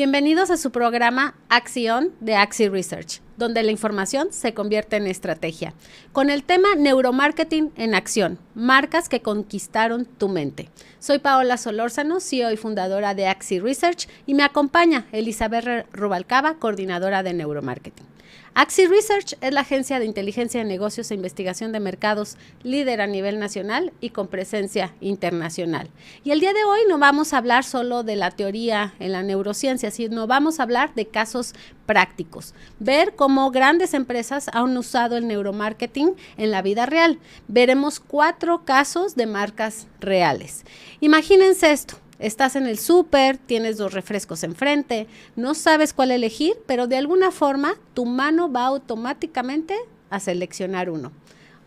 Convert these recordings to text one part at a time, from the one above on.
Bienvenidos a su programa Acción de Axi Research, donde la información se convierte en estrategia, con el tema Neuromarketing en acción, marcas que conquistaron tu mente. Soy Paola Solórzano, CEO y fundadora de Axi Research, y me acompaña Elizabeth Rubalcaba, coordinadora de Neuromarketing. Axi Research es la agencia de inteligencia de negocios e investigación de mercados líder a nivel nacional y con presencia internacional. Y el día de hoy no vamos a hablar solo de la teoría en la neurociencia, sino vamos a hablar de casos prácticos, ver cómo grandes empresas han usado el neuromarketing en la vida real. Veremos 4 casos de marcas reales. Imagínense esto. Estás en el súper, tienes 2 refrescos enfrente, no sabes cuál elegir, pero de alguna forma tu mano va automáticamente a seleccionar uno.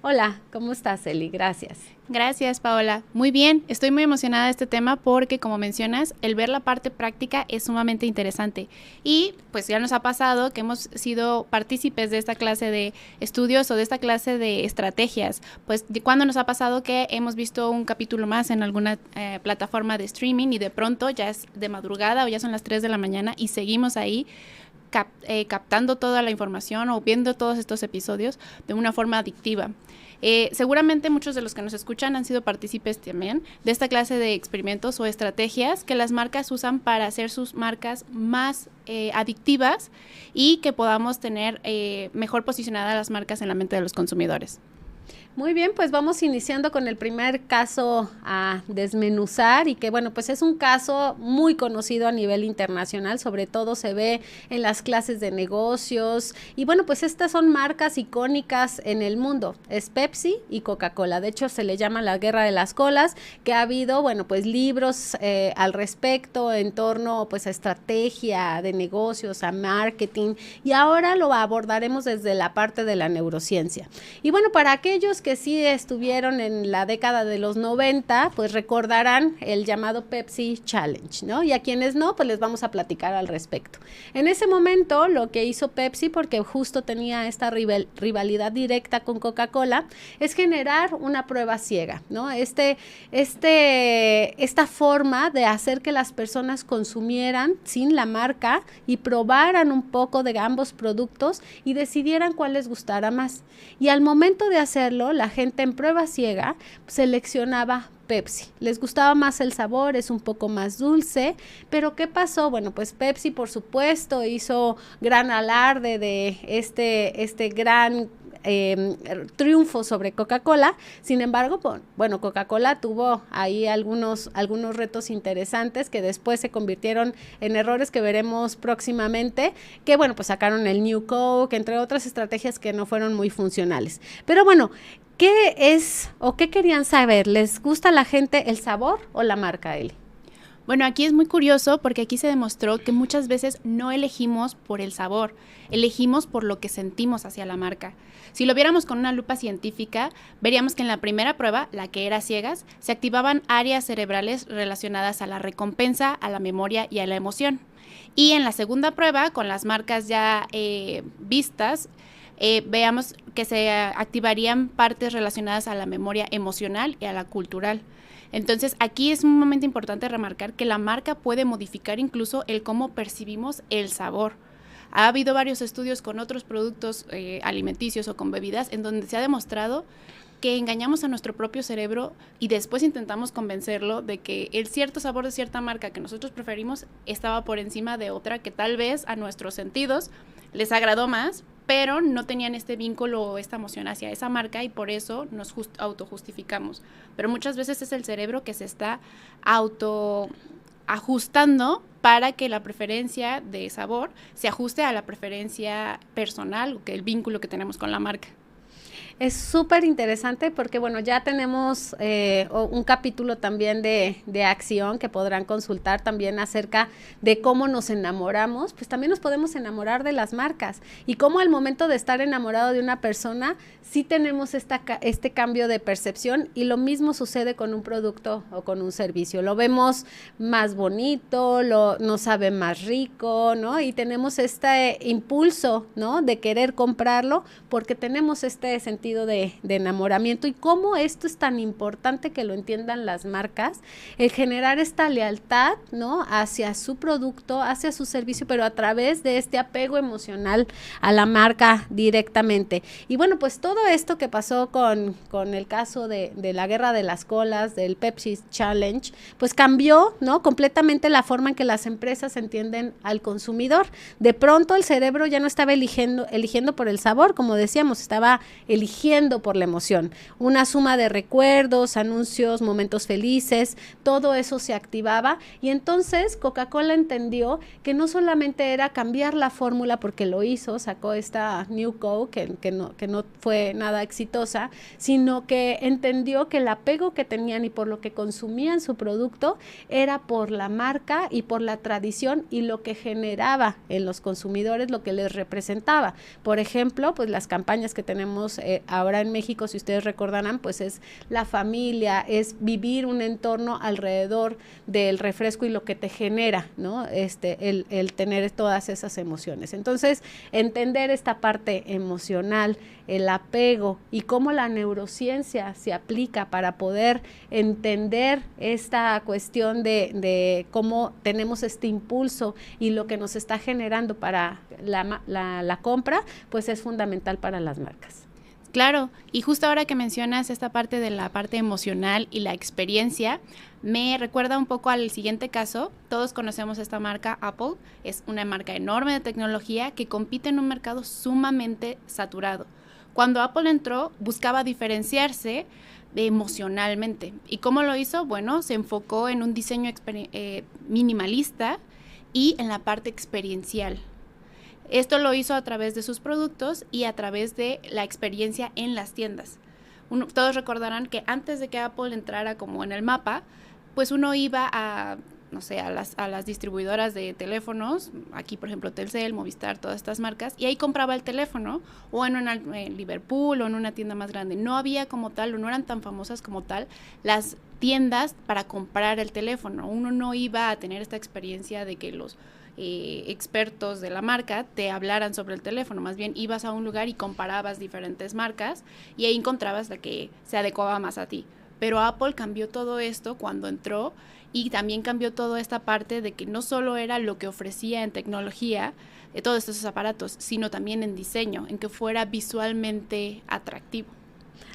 Hola, ¿cómo estás, Eli? Gracias. Gracias, Paola. Muy bien, estoy muy emocionada de este tema porque, como mencionas, el ver la parte práctica es sumamente interesante. Y pues ya nos ha pasado que hemos sido partícipes de esta clase de estudios o de esta clase de estrategias. Pues cuando nos ha pasado que hemos visto un capítulo más en alguna plataforma de streaming y de pronto ya es de madrugada o ya son las 3 de la mañana y seguimos ahí captando toda la información o viendo todos estos episodios de una forma adictiva. Seguramente muchos de los que nos escuchan han sido partícipes también de esta clase de experimentos o estrategias que las marcas usan para hacer sus marcas más adictivas y que podamos tener mejor posicionadas las marcas en la mente de los consumidores. Muy bien, pues vamos iniciando con el primer caso a desmenuzar y que bueno, pues es un caso muy conocido a nivel internacional, sobre todo se ve en las clases de negocios y bueno, pues estas son marcas icónicas en el mundo, es Pepsi y Coca-Cola, de hecho se le llama la guerra de las colas, que ha habido, bueno, pues libros al respecto en torno pues a estrategia de negocios, a marketing y ahora lo abordaremos desde la parte de la neurociencia. Y bueno, para aquellos que sí estuvieron en la década de los 90, pues recordarán el llamado Pepsi Challenge, ¿no? Y a quienes no, pues les vamos a platicar al respecto. En ese momento, lo que hizo Pepsi, porque justo tenía esta rivalidad directa con Coca-Cola, es generar una prueba ciega, ¿no? Esta forma de hacer que las personas consumieran sin la marca y probaran un poco de ambos productos y decidieran cuál les gustara más. Y al momento de hacerlo, la gente en prueba ciega seleccionaba Pepsi. Les gustaba más el sabor, es un poco más dulce, pero ¿qué pasó? Bueno, pues Pepsi, por supuesto, hizo gran alarde de este gran triunfo sobre Coca-Cola. Sin embargo, bueno, Coca-Cola tuvo ahí algunos retos interesantes que después se convirtieron en errores que veremos próximamente, que bueno, pues sacaron el New Coke, entre otras estrategias que no fueron muy funcionales. Pero bueno, ¿qué es o qué querían saber? ¿Les gusta a la gente el sabor o la marca, Eli? Bueno, aquí es muy curioso porque aquí se demostró que muchas veces no elegimos por el sabor, elegimos por lo que sentimos hacia la marca. Si lo viéramos con una lupa científica, veríamos que en la primera prueba, la que era ciegas, se activaban áreas cerebrales relacionadas a la recompensa, a la memoria y a la emoción. Y en la segunda prueba, con las marcas ya vistas, veamos que se activarían partes relacionadas a la memoria emocional y a la cultural. Entonces, aquí es un momento importante remarcar que la marca puede modificar incluso el cómo percibimos el sabor. Ha habido varios estudios con otros productos alimenticios o con bebidas en donde se ha demostrado que engañamos a nuestro propio cerebro y después intentamos convencerlo de que el cierto sabor de cierta marca que nosotros preferimos estaba por encima de otra que tal vez a nuestros sentidos les agradó más, pero no tenían este vínculo o esta emoción hacia esa marca y por eso nos autojustificamos. Pero muchas veces es el cerebro que se está autoajustando para que la preferencia de sabor se ajuste a la preferencia personal, que el vínculo que tenemos con la marca. Es súper interesante porque, bueno, ya tenemos un capítulo también de acción que podrán consultar también acerca de cómo nos enamoramos, pues también nos podemos enamorar de las marcas y cómo al momento de estar enamorado de una persona sí tenemos este cambio de percepción y lo mismo sucede con un producto o con un servicio. Lo vemos más bonito, nos sabe más rico, ¿no? Y tenemos este impulso, ¿no? De querer comprarlo porque tenemos este sentido sentido de enamoramiento, y cómo esto es tan importante que lo entiendan las marcas, el generar esta lealtad, ¿no?, hacia su producto, hacia su servicio, pero a través de este apego emocional a la marca directamente. Y bueno, pues todo esto que pasó con el caso de la guerra de las colas, del Pepsi Challenge, pues cambió, ¿no?, completamente la forma en que las empresas entienden al consumidor. De pronto el cerebro ya no estaba eligiendo por el sabor, como decíamos, estaba eligiendo por la emoción. Una suma de recuerdos, anuncios, momentos felices, todo eso se activaba, y entonces Coca-Cola entendió que no solamente era cambiar la fórmula, porque lo hizo, sacó esta New Coke que no fue nada exitosa, sino que entendió que el apego que tenían y por lo que consumían su producto era por la marca y por la tradición y lo que generaba en los consumidores, lo que les representaba. Por ejemplo, pues las campañas que tenemos ahora en México, si ustedes recordarán, pues es la familia, es vivir un entorno alrededor del refresco y lo que te genera, ¿no? El tener todas esas emociones. Entonces, entender esta parte emocional, el apego y cómo la neurociencia se aplica para poder entender esta cuestión de cómo tenemos este impulso y lo que nos está generando para la compra, pues es fundamental para las marcas. Claro, y justo ahora que mencionas esta parte de la parte emocional y la experiencia, me recuerda un poco al siguiente caso. Todos conocemos esta marca Apple, es una marca enorme de tecnología que compite en un mercado sumamente saturado. Cuando Apple entró, buscaba diferenciarse emocionalmente. ¿Y cómo lo hizo? Bueno, se enfocó en un diseño minimalista y en la parte experiencial. Esto lo hizo a través de sus productos y a través de la experiencia en las tiendas. Todos recordarán que antes de que Apple entrara como en el mapa, pues uno iba a, no sé, a las distribuidoras de teléfonos, aquí por ejemplo Telcel, Movistar, todas estas marcas, y ahí compraba el teléfono, o en Liverpool o en una tienda más grande. No había como tal, o no eran tan famosas como tal, las tiendas para comprar el teléfono. Uno no iba a tener esta experiencia de que los expertos de la marca te hablaran sobre el teléfono, más bien ibas a un lugar y comparabas diferentes marcas y ahí encontrabas la que se adecuaba más a ti. Pero Apple cambió todo esto cuando entró, y también cambió toda esta parte de que no solo era lo que ofrecía en tecnología, todos estos aparatos, sino también en diseño, en que fuera visualmente atractivo.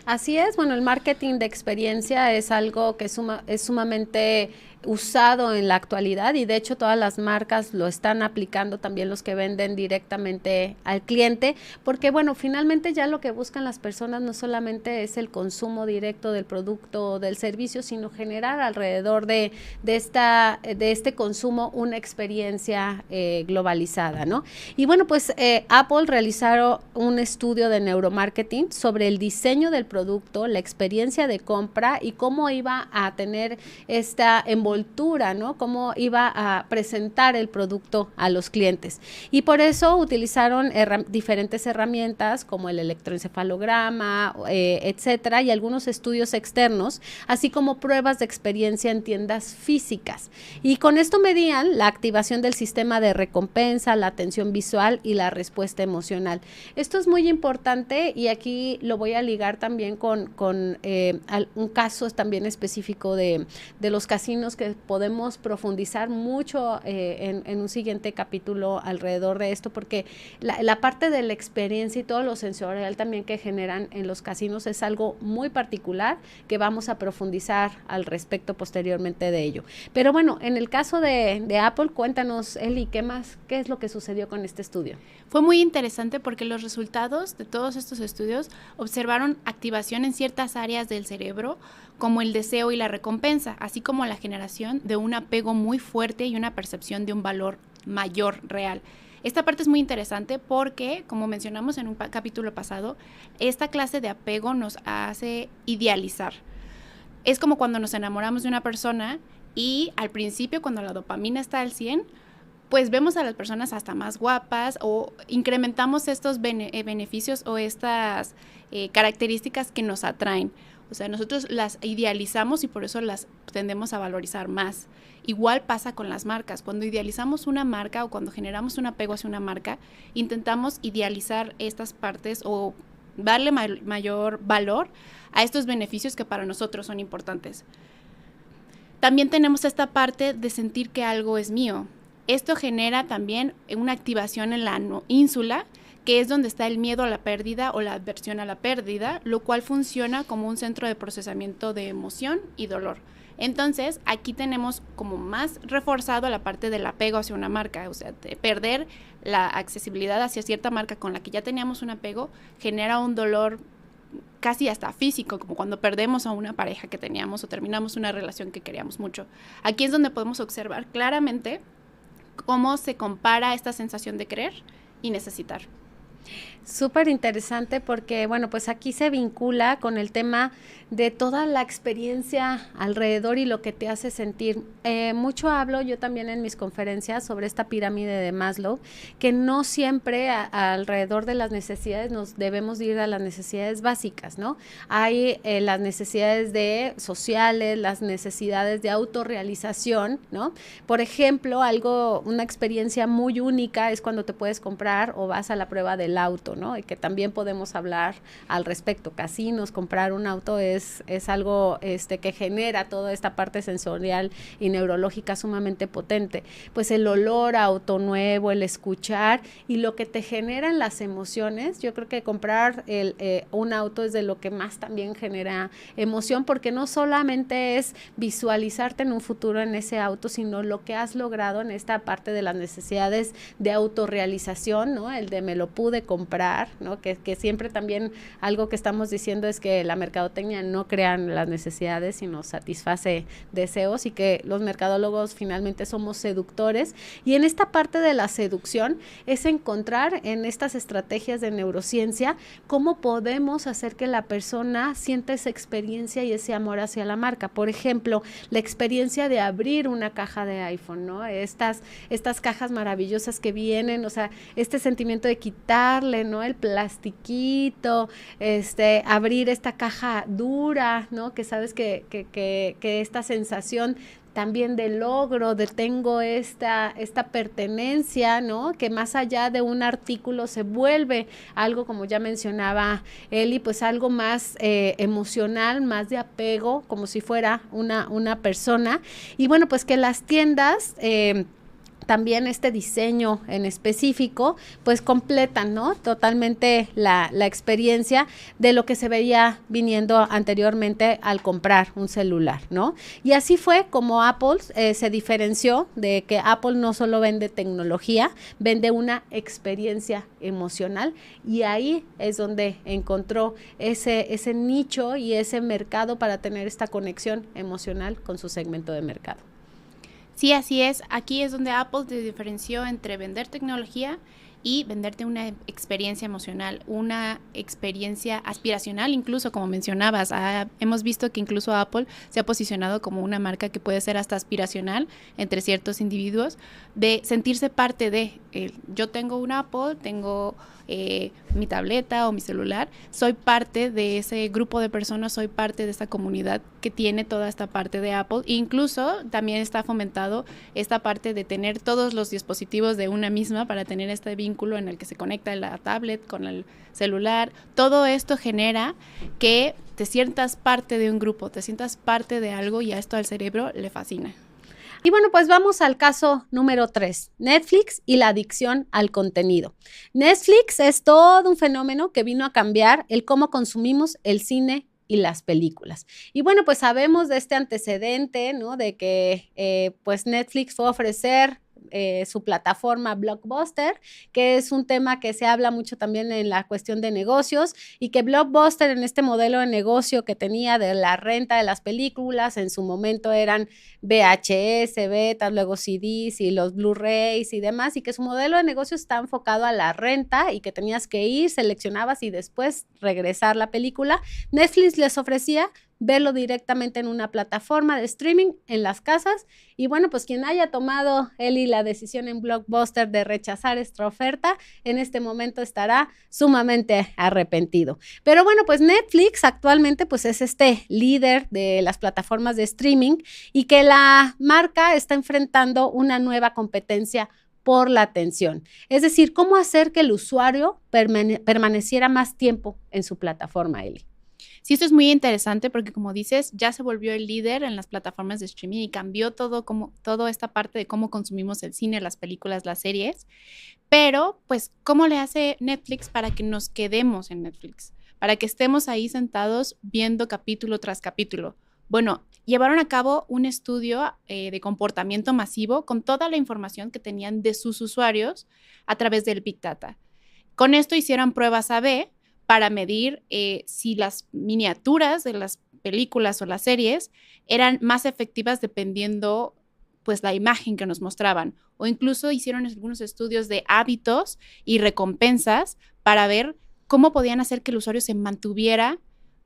Así es, bueno, el marketing de experiencia es algo que es sumamente usado en la actualidad, y de hecho todas las marcas lo están aplicando, también los que venden directamente al cliente, porque bueno, finalmente ya lo que buscan las personas no solamente es el consumo directo del producto o del servicio, sino generar alrededor de este consumo una experiencia globalizada, ¿no? Y bueno, pues Apple realizaron un estudio de neuromarketing sobre el diseño del producto, la experiencia de compra y cómo iba a tener esta envoltura, ¿no? Cómo iba a presentar el producto a los clientes. Y por eso utilizaron diferentes herramientas como el electroencefalograma, etcétera, y algunos estudios externos, así como pruebas de experiencia en tiendas físicas. Y con esto medían la activación del sistema de recompensa, la atención visual y la respuesta emocional. Esto es muy importante, y aquí lo voy a ligar también con un caso también específico de los casinos, que podemos profundizar mucho en un siguiente capítulo alrededor de esto, porque la parte de la experiencia y todo lo sensorial también que generan en los casinos es algo muy particular que vamos a profundizar al respecto posteriormente de ello. Pero bueno, en el caso de Apple, cuéntanos, Eli, ¿qué es lo que sucedió con este estudio? Fue muy interesante porque los resultados de todos estos estudios observaron activación en ciertas áreas del cerebro, como el deseo y la recompensa, así como la generación de un apego muy fuerte y una percepción de un valor mayor real. Esta parte es muy interesante porque, como mencionamos en un capítulo pasado, esta clase de apego nos hace idealizar. Es como cuando nos enamoramos de una persona y al principio, cuando la dopamina está al 100, pues vemos a las personas hasta más guapas, o incrementamos estos beneficios o estas características que nos atraen. O sea, nosotros las idealizamos y por eso las tendemos a valorizar más. Igual pasa con las marcas. Cuando idealizamos una marca o cuando generamos un apego hacia una marca, intentamos idealizar estas partes o darle mayor valor a estos beneficios que para nosotros son importantes. También tenemos esta parte de sentir que algo es mío. Esto genera también una activación en la ínsula, que es donde está el miedo a la pérdida o la aversión a la pérdida, lo cual funciona como un centro de procesamiento de emoción y dolor. Entonces, aquí tenemos como más reforzado la parte del apego hacia una marca, o sea, de perder la accesibilidad hacia cierta marca con la que ya teníamos un apego, genera un dolor casi hasta físico, como cuando perdemos a una pareja que teníamos o terminamos una relación que queríamos mucho. Aquí es donde podemos observar claramente cómo se compara esta sensación de querer y necesitar. Súper interesante porque, bueno, pues aquí se vincula con el tema de toda la experiencia alrededor y lo que te hace sentir. Mucho hablo yo también en mis conferencias sobre esta pirámide de Maslow, que no siempre alrededor de las necesidades nos debemos ir a las necesidades básicas, ¿no? Hay las necesidades sociales, las necesidades de autorrealización, ¿no? Por ejemplo, una experiencia muy única es cuando te puedes comprar o vas a la prueba del auto, ¿no? Y que también podemos hablar al respecto. Casinos, comprar un auto es algo que genera toda esta parte sensorial y neurológica sumamente potente. Pues el olor a auto nuevo, el escuchar y lo que te generan las emociones, yo creo que comprar un auto es de lo que más también genera emoción, porque no solamente es visualizarte en un futuro en ese auto, sino lo que has logrado en esta parte de las necesidades de autorrealización, ¿no? El de me lo pude comprar, ¿no? Que siempre también algo que estamos diciendo es que la mercadotecnia no crean las necesidades, sino satisface deseos, y que los mercadólogos finalmente somos seductores, y en esta parte de la seducción es encontrar en estas estrategias de neurociencia cómo podemos hacer que la persona sienta esa experiencia y ese amor hacia la marca. Por ejemplo, la experiencia de abrir una caja de iPhone, ¿no? Estas cajas maravillosas que vienen, o sea, este sentimiento de quitarle, ¿no? El plastiquito, abrir esta caja dura, ¿no? Que sabes que esta sensación también de logro, de tengo esta pertenencia, ¿no? Que más allá de un artículo se vuelve algo, como ya mencionaba Eli, pues algo más emocional, más de apego, como si fuera una persona. Y bueno, pues que las tiendas también este diseño en específico, pues completan, ¿no? Totalmente la experiencia de lo que se veía viniendo anteriormente al comprar un celular, ¿no? Y así fue como Apple se diferenció de que Apple no solo vende tecnología, vende una experiencia emocional, y ahí es donde encontró ese nicho y ese mercado para tener esta conexión emocional con su segmento de mercado. Sí, así es. Aquí es donde Apple se diferenció entre vender tecnología y venderte una experiencia emocional, una experiencia aspiracional, incluso como mencionabas. Hemos visto que incluso Apple se ha posicionado como una marca que puede ser hasta aspiracional entre ciertos individuos, de sentirse parte de, yo tengo un Apple, tengo mi tableta o mi celular, soy parte de ese grupo de personas, soy parte de esta comunidad que tiene toda esta parte de Apple. E incluso también está fomentado esta parte de tener todos los dispositivos de una misma para tener este vínculo en el que se conecta la tablet con el celular. Todo esto genera que te sientas parte de un grupo, te sientas parte de algo, y a esto al cerebro le fascina. Y bueno, pues vamos al caso número 3, Netflix y la adicción al contenido. Netflix es todo un fenómeno que vino a cambiar el cómo consumimos el cine y las películas. Y bueno, pues sabemos de este antecedente, ¿no? De que pues Netflix fue a ofrecer su plataforma Blockbuster, que es un tema que se habla mucho también en la cuestión de negocios, y que Blockbuster, en este modelo de negocio que tenía de la renta de las películas, en su momento eran VHS, betas, luego CDs y los Blu-rays y demás, y que su modelo de negocio está enfocado a la renta y que tenías que ir, seleccionabas y después regresar la película. Netflix les ofrecía verlo directamente en una plataforma de streaming en las casas, y bueno, pues quien haya tomado Eli la decisión en Blockbuster de rechazar esta oferta, en este momento estará sumamente arrepentido. Pero bueno, pues Netflix actualmente pues es este líder de las plataformas de streaming, y que la marca está enfrentando una nueva competencia por la atención. Es decir, cómo hacer que el usuario permaneciera más tiempo en su plataforma, Eli. Sí, esto es muy interesante porque, como dices, ya se volvió el líder en las plataformas de streaming y cambió toda esta parte de cómo consumimos el cine, las películas, las series. Pero, pues, ¿cómo le hace Netflix para que nos quedemos en Netflix? Para que estemos ahí sentados viendo capítulo tras capítulo. Bueno, llevaron a cabo un estudio de comportamiento masivo con toda la información que tenían de sus usuarios a través del Big Data. Con esto hicieron pruebas A/B para medir si las miniaturas de las películas o las series eran más efectivas dependiendo pues la imagen que nos mostraban, o incluso hicieron algunos estudios de hábitos y recompensas para ver cómo podían hacer que el usuario se mantuviera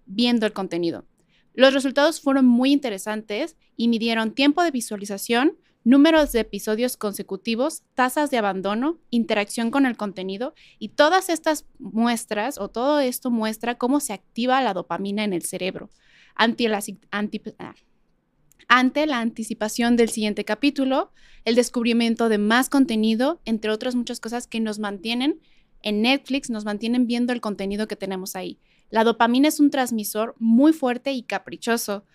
viendo el contenido. Los resultados fueron muy interesantes y midieron tiempo de visualización, números de episodios consecutivos, tasas de abandono, interacción con el contenido, y todas estas muestras o todo esto muestra cómo se activa la dopamina en el cerebro ante la anticipación del siguiente capítulo, el descubrimiento de más contenido, entre otras muchas cosas que nos mantienen en Netflix, nos mantienen viendo el contenido que tenemos ahí. La dopamina es un transmisor muy fuerte y caprichoso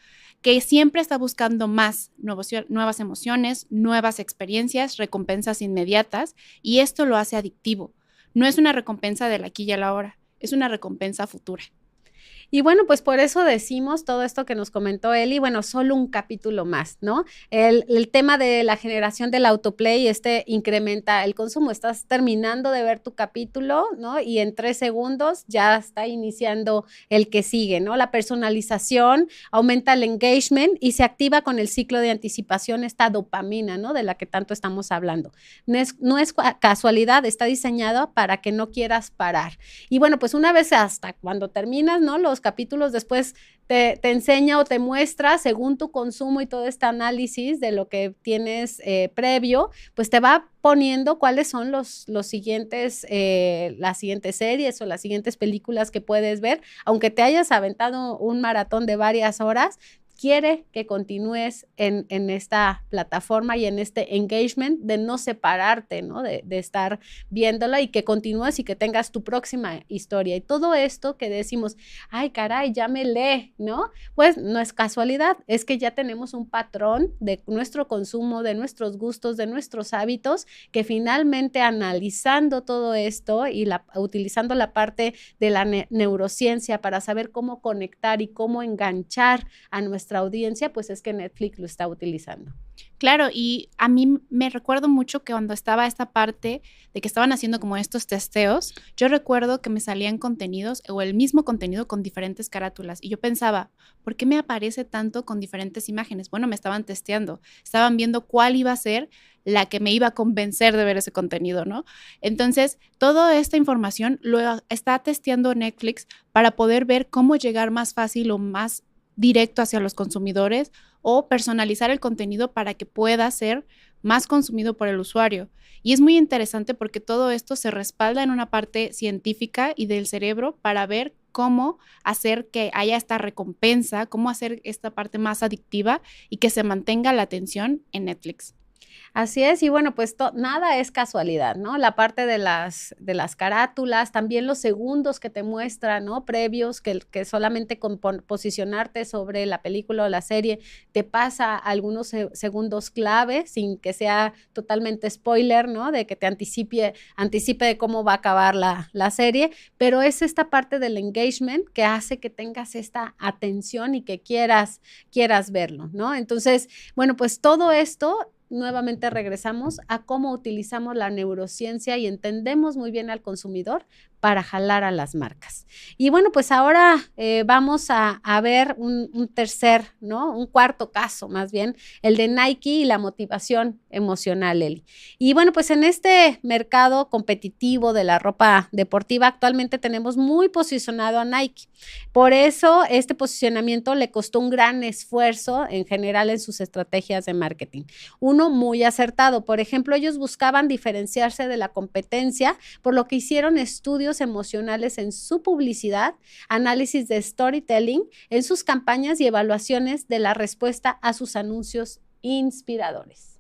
que siempre está buscando más nuevas emociones, nuevas experiencias, recompensas inmediatas, y esto lo hace adictivo. No es una recompensa del aquí y el ahora, es una recompensa futura. Y bueno, pues por eso decimos todo esto que nos comentó Eli, bueno, solo un capítulo más, ¿no? El tema de la generación del autoplay, incrementa el consumo. Estás terminando de ver tu capítulo, ¿no? Y en 3 segundos ya está iniciando el que sigue, ¿no? La personalización aumenta el engagement y se activa con el ciclo de anticipación esta dopamina, ¿no? De la que tanto estamos hablando. No es casualidad, está diseñado para que no quieras parar. Y bueno, pues una vez hasta cuando terminas, ¿no? Los capítulos después te enseña o te muestra según tu consumo y todo este análisis de lo que tienes previo, pues te va poniendo cuáles son los siguientes, las siguientes series o las siguientes películas que puedes ver, aunque te hayas aventado un maratón de varias horas. Quiere que continúes en esta plataforma y en este engagement de no separarte, ¿no? De estar viéndola y que continúes y que tengas tu próxima historia. Y todo esto que decimos, ay, caray, ya me lee, ¿no? Pues no es casualidad, es que ya tenemos un patrón de nuestro consumo, de nuestros gustos, de nuestros hábitos, que finalmente analizando todo esto y utilizando la parte de la neurociencia para saber cómo conectar y cómo enganchar a nuestra audiencia, pues es que Netflix lo está utilizando. Claro, y a mí me recuerdo mucho que cuando estaba esta parte de que estaban haciendo como estos testeos, yo recuerdo que me salían contenidos o el mismo contenido con diferentes carátulas y yo pensaba, ¿por qué me aparece tanto con diferentes imágenes? Bueno, me estaban testeando, estaban viendo cuál iba a ser la que me iba a convencer de ver ese contenido, ¿no? Entonces, toda esta información lo está testeando Netflix para poder ver cómo llegar más fácil o más directo hacia los consumidores o personalizar el contenido para que pueda ser más consumido por el usuario. Y es muy interesante porque todo esto se respalda en una parte científica y del cerebro para ver cómo hacer que haya esta recompensa, cómo hacer esta parte más adictiva y que se mantenga la atención en Netflix. Así es, y bueno, pues nada es casualidad, ¿no? La parte de las carátulas, también los segundos que te muestran, ¿no? Previos, que solamente con posicionarte sobre la película o la serie te pasa algunos segundos clave sin que sea totalmente spoiler, ¿no? De que te anticipe de cómo va a acabar la serie, pero es esta parte del engagement que hace que tengas esta atención y que quieras verlo, ¿no? Entonces, bueno, pues todo esto nuevamente regresamos a cómo utilizamos la neurociencia y entendemos muy bien al consumidor para jalar a las marcas. Y bueno, pues ahora vamos a ver un tercer, ¿no? Un cuarto caso, más bien, el de Nike y la motivación emocional, Eli. Y bueno, pues en este mercado competitivo de la ropa deportiva actualmente tenemos muy posicionado a Nike. Por eso este posicionamiento le costó un gran esfuerzo en general en sus estrategias de marketing. Uno muy acertado. Por ejemplo, ellos buscaban diferenciarse de la competencia, por lo que hicieron estudios emocionales en su publicidad, análisis de storytelling en sus campañas y evaluaciones de la respuesta a sus anuncios inspiradores.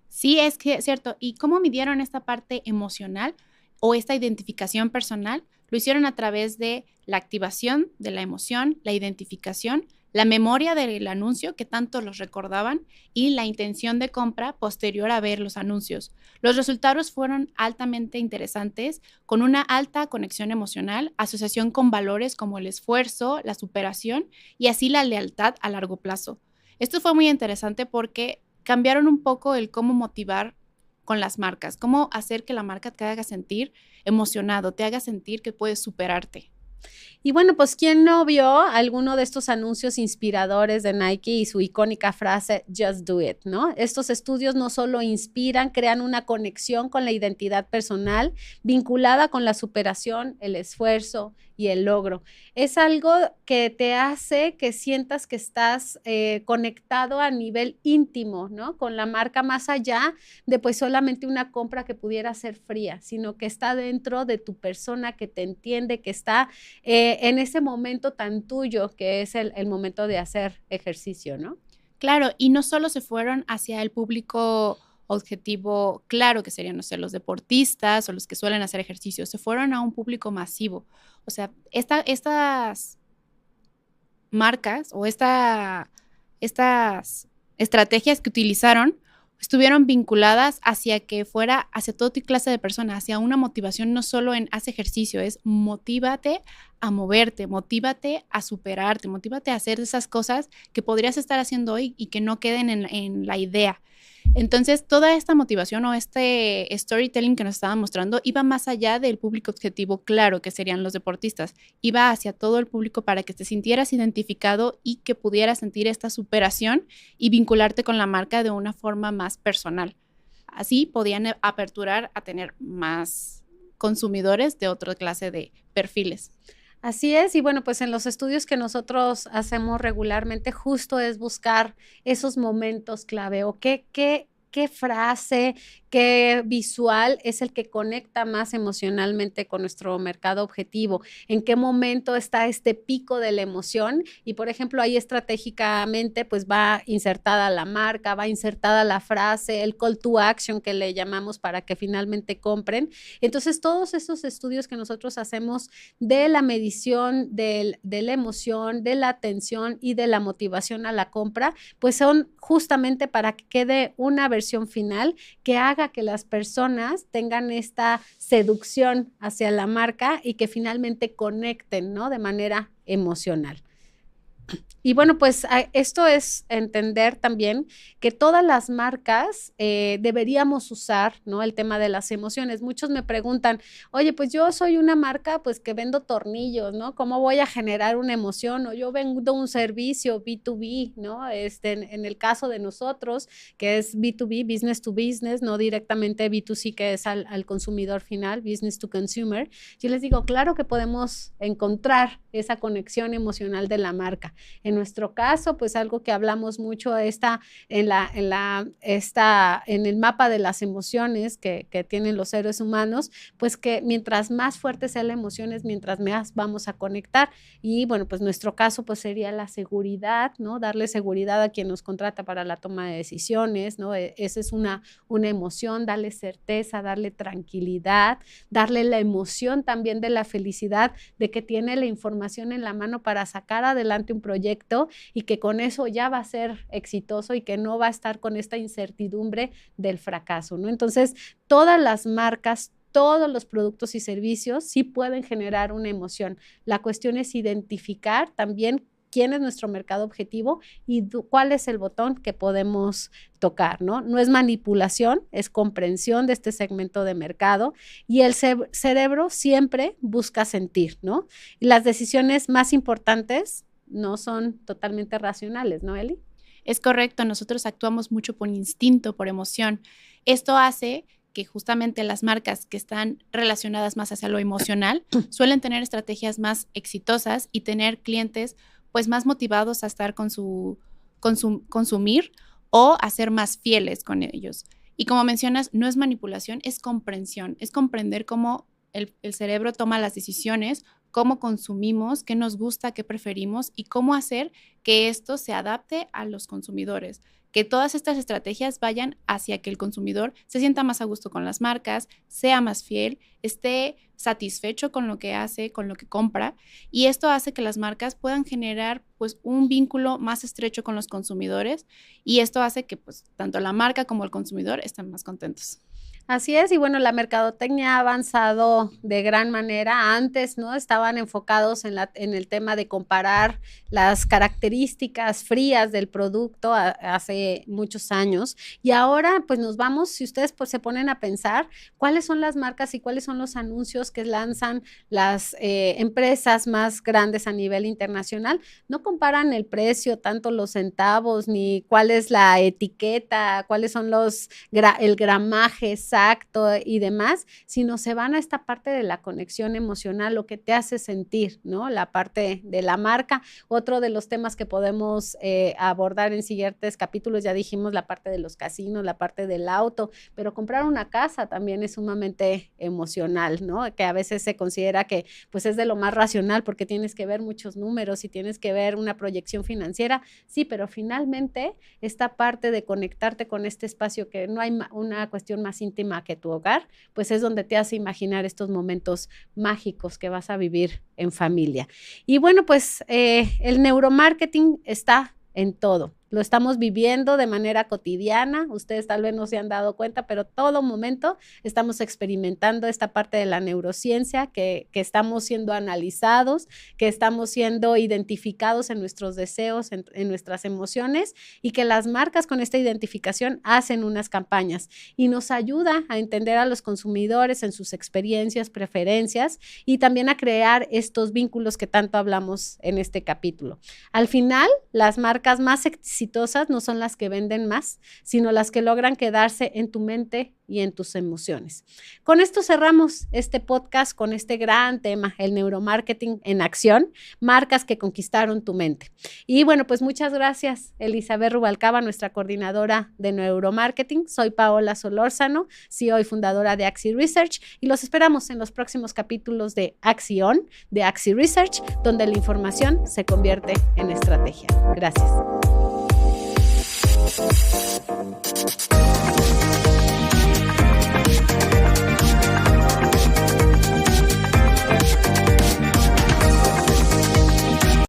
Sí, es que es cierto. ¿Y cómo midieron esta parte emocional o esta identificación personal? Lo hicieron a través de la activación de la emoción, la identificación, la memoria del anuncio que tanto los recordaban y la intención de compra posterior a ver los anuncios. Los resultados fueron altamente interesantes, con una alta conexión emocional, asociación con valores como el esfuerzo, la superación y así la lealtad a largo plazo. Esto fue muy interesante porque cambiaron un poco el cómo motivar con las marcas, cómo hacer que la marca te haga sentir emocionado, te haga sentir que puedes superarte. Y bueno, pues ¿quién no vio alguno de estos anuncios inspiradores de Nike y su icónica frase Just Do It, ¿no? Estos estudios no solo inspiran, crean una conexión con la identidad personal vinculada con la superación, el esfuerzo y el logro. Es algo que te hace que sientas que estás conectado a nivel íntimo, ¿no? Con la marca más allá de pues solamente una compra que pudiera ser fría, sino que está dentro de tu persona, que te entiende, que está en ese momento tan tuyo que es el momento de hacer ejercicio, ¿no? Claro, y no solo se fueron hacia el público objetivo, claro que serían, no sé, los deportistas o los que suelen hacer ejercicio, se fueron a un público masivo. O sea, estas marcas o estas estrategias que utilizaron estuvieron vinculadas hacia que fuera hacia toda clase de personas, hacia una motivación no solo en haz ejercicio, es motívate a moverte, motívate a superarte, motívate a hacer esas cosas que podrías estar haciendo hoy y que no queden en la idea. Entonces, toda esta motivación o este storytelling que nos estaban mostrando iba más allá del público objetivo, claro, que serían los deportistas. Iba hacia todo el público para que te sintieras identificado y que pudieras sentir esta superación y vincularte con la marca de una forma más personal. Así podían aperturar a tener más consumidores de otra clase de perfiles. Así es, y bueno, pues en los estudios que nosotros hacemos regularmente, justo es buscar esos momentos clave o qué frase, qué visual es el que conecta más emocionalmente con nuestro mercado objetivo, en qué momento está este pico de la emoción y por ejemplo ahí estratégicamente pues va insertada la marca, va insertada la frase, el call to action que le llamamos para que finalmente compren. Entonces todos esos estudios que nosotros hacemos de la medición de la emoción, de la atención y de la motivación a la compra, pues son justamente para que quede una versión final que haga que las personas tengan esta seducción hacia la marca y que finalmente conecten, ¿no? De manera emocional. Y bueno, pues esto es entender también que todas las marcas deberíamos usar, ¿no? El tema de las emociones. Muchos me preguntan, oye, pues yo soy una marca pues que vendo tornillos, ¿no? ¿Cómo voy a generar una emoción? O yo vendo un servicio B2B, ¿no? En el caso de nosotros, que es B2B, business to business, no directamente B2C, que es al consumidor final, business to consumer. Yo les digo, claro que podemos encontrar esa conexión emocional de la marca. En nuestro caso, pues algo que hablamos mucho está en el mapa de las emociones que tienen los seres humanos, pues que mientras más fuerte sea la emoción es mientras más vamos a conectar. Y bueno, pues nuestro caso pues sería la seguridad, ¿no? Darle seguridad a quien nos contrata para la toma de decisiones, ¿no? Esa es una emoción, darle certeza, darle tranquilidad, darle la emoción también de la felicidad de que tiene la información en la mano para sacar adelante un proyecto y que con eso ya va a ser exitoso y que no va a estar con esta incertidumbre del fracaso, ¿no? Entonces, todas las marcas, todos los productos y servicios sí pueden generar una emoción. La cuestión es identificar también quién es nuestro mercado objetivo y cuál es el botón que podemos tocar, ¿no? No es manipulación, es comprensión de este segmento de mercado y el cerebro siempre busca sentir, ¿no? Y las decisiones más importantes no son totalmente racionales, ¿no, Eli? Es correcto, nosotros actuamos mucho por instinto, por emoción. Esto hace que justamente las marcas que están relacionadas más hacia lo emocional suelen tener estrategias más exitosas y tener clientes pues más motivados a estar consumir o a ser más fieles con ellos. Y como mencionas, no es manipulación, es comprensión, es comprender cómo el cerebro toma las decisiones, cómo consumimos, qué nos gusta, qué preferimos y cómo hacer que esto se adapte a los consumidores, que todas estas estrategias vayan hacia que el consumidor se sienta más a gusto con las marcas, sea más fiel, esté satisfecho con lo que hace, con lo que compra, y esto hace que las marcas puedan generar pues un vínculo más estrecho con los consumidores, y esto hace que pues tanto la marca como el consumidor estén más contentos. Así es, y bueno, la mercadotecnia ha avanzado de gran manera. Antes, ¿no? Estaban enfocados en el tema de comparar las características frías del producto hace muchos años, y ahora pues nos vamos, si ustedes pues se ponen a pensar cuáles son las marcas y cuáles son los anuncios que lanzan las empresas más grandes a nivel internacional, no comparan el precio, tanto los centavos, ni cuál es la etiqueta, cuáles son el gramaje exacto y demás, sino se van a esta parte de la conexión emocional, lo que te hace sentir, ¿no? La parte de la marca. Otro de los temas que podemos abordar en siguientes capítulos, ya dijimos la parte de los casinos, la parte del auto, pero comprar una casa también es sumamente emocional, ¿no? Que a veces se considera que pues es de lo más racional porque tienes que ver muchos números y tienes que ver una proyección financiera, sí, pero finalmente esta parte de conectarte con este espacio, que no hay una cuestión más íntima que tu hogar, pues es donde te hace imaginar estos momentos mágicos que vas a vivir en familia. Y bueno, pues el neuromarketing está en todo. Lo estamos viviendo de manera cotidiana, ustedes tal vez no se han dado cuenta, pero todo momento estamos experimentando esta parte de la neurociencia, que estamos siendo analizados, que estamos siendo identificados en nuestros deseos, en nuestras emociones, y que las marcas con esta identificación hacen unas campañas y nos ayuda a entender a los consumidores en sus experiencias, preferencias, y también a crear estos vínculos que tanto hablamos en este capítulo. Al final, las marcas más exitosas no son las que venden más, sino las que logran quedarse en tu mente y en tus emociones. Con esto cerramos este podcast con este gran tema, el neuromarketing en acción, marcas que conquistaron tu mente. Y bueno, pues muchas gracias, Elizabeth Rubalcaba, nuestra coordinadora de neuromarketing. Soy Paola Solórzano, CEO y fundadora de Axi Research, y los esperamos en los próximos capítulos de Acción, de Axi Research, donde la información se convierte en estrategia. Gracias.